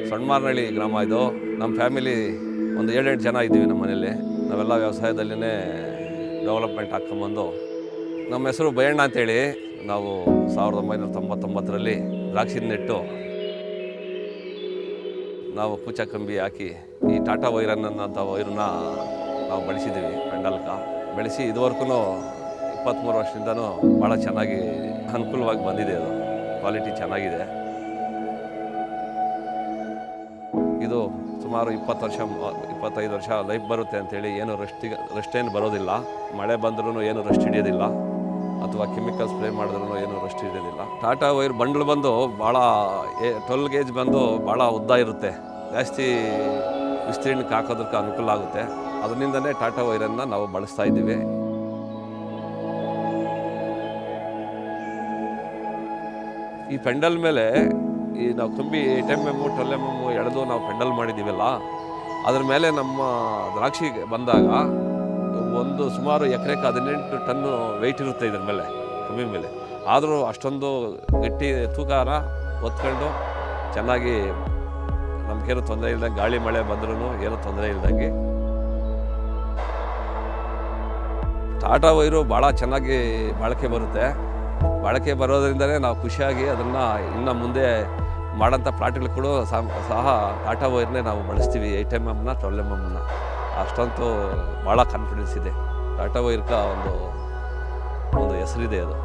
ಸಣ್ಣಮಾರನಹಳ್ಳಿ ಗ್ರಾಮ ಇದು. ನಮ್ಮ ಫ್ಯಾಮಿಲಿ ಒಂದು 7-8 ಜನ ಇದ್ದೀವಿ ನಮ್ಮ ಮನೇಲಿ. ನಾವೆಲ್ಲ ವ್ಯವಸಾಯದಲ್ಲೇ ಡೆವಲಪ್ಮೆಂಟ್ ಹಾಕ್ಕೊಂಬಂದು, ನಮ್ಮ ಹೆಸರು ಬಯಣ್ಣ ಅಂತೇಳಿ. ನಾವು 1999ರಲ್ಲಿ ದ್ರಾಕ್ಷಿ ನೆಟ್ಟು ನಾವು ಕೂಚ ಕಂಬಿ ಹಾಕಿ ಈ ಟಾಟಾ ವೈರನ್ ಅನ್ನೋಂಥ ವೈರನ್ನ ನಾವು ಬಳಸಿದ್ದೀವಿ ಪೆಂಡಲ್ಕ. ಬೆಳೆಸಿ ಇದುವರೆಗೂ 23 ವರ್ಷದಿಂದನೂ ಭಾಳ ಚೆನ್ನಾಗಿ ಅನುಕೂಲವಾಗಿ ಬಂದಿದೆ. ಅದು ಕ್ವಾಲಿಟಿ ಚೆನ್ನಾಗಿದೆ. ಇದು ಸುಮಾರು 20 ವರ್ಷ 25 ವರ್ಷ ಲೈಫ್ ಬರುತ್ತೆ ಅಂಥೇಳಿ. ಏನು ರೆಸ್ಟ್ ಏನು ಬರೋದಿಲ್ಲ. ಮಳೆ ಬಂದ್ರೂ ಏನು ರೆಸ್ಟ್ ಹಿಡಿಯೋದಿಲ್ಲ, ಅಥವಾ ಕೆಮಿಕಲ್ ಸ್ಪ್ರೇ ಮಾಡಿದ್ರೂ ಏನು ರೆಸ್ಟ್ ಹಿಡಿಯೋದಿಲ್ಲ. ಟಾಟಾ ವೈರ್ ಬಂಡಲ್ ಬಂದು ಭಾಳ 12 ಗೇಜ್ ಬಂದು ಭಾಳ ಉದ್ದ ಇರುತ್ತೆ. ಜಾಸ್ತಿ ವಿಸ್ತೀರ್ಣಕ್ಕೆ ಹಾಕೋದಕ್ಕೆ ಅನುಕೂಲ ಆಗುತ್ತೆ. ಅದರಿಂದನೇ ಟಾಟಾ ವೈರನ್ನು ನಾವು ಬಳಸ್ತಾ ಇದ್ದೀವಿ. ಈ ಪೆಂಡಲ್ ಮೇಲೆ ಈ ನಾವು ಕಂಬಿ 8 mm 12 mm ಎಳೆದು ನಾವು ಪೆಂಡಲ್ ಮಾಡಿದ್ದೀವಲ್ಲ, ಅದ್ರ ಮೇಲೆ ನಮ್ಮ ದ್ರಾಕ್ಷಿ ಬಂದಾಗ ಒಂದು ಸುಮಾರು ಎಕರೆಗೆ 18 ಟನ್ನು ವೆಯ್ಟ್ ಇರುತ್ತೆ ಇದ್ರ ಮೇಲೆ, ಕಂಬಿ ಮೇಲೆ. ಆದರೂ ಅಷ್ಟೊಂದು ಗಟ್ಟಿ ತೂಕನ ಹೊತ್ಕೊಂಡು ಚೆನ್ನಾಗಿ ನಮಗೇನು ತೊಂದರೆ ಇಲ್ದಂಗೆ, ಗಾಳಿ ಮಳೆ ಬಂದ್ರೂ ಏನೂ ತೊಂದರೆ ಇಲ್ದಂಗೆ ಟಾಟಾ ವೈರು ಭಾಳ ಚೆನ್ನಾಗಿ ಬಾಳಿಕೆ ಬರುತ್ತೆ. ಬಾಳಿಕೆ ಬರೋದ್ರಿಂದಲೇ ನಾವು ಖುಷಿಯಾಗಿ ಅದನ್ನು ಇನ್ನು ಮುಂದೆ ಮಾಡೋಂಥ ಪ್ಲಾಟ್ಗಳು ಕೂಡ ಸಹ ಟಾಟಾ ವೈರ್ನೇ ನಾವು ಬಳಸ್ತೀವಿ. 8 mm 12 mm. ಅಷ್ಟಂತೂ ಭಾಳ ಕಾನ್ಫಿಡೆನ್ಸ್ ಇದೆ. ಟಾಟಾ ವೈರ್ಗೆ ಒಂದು ಹೆಸರಿದೆ ಅದು.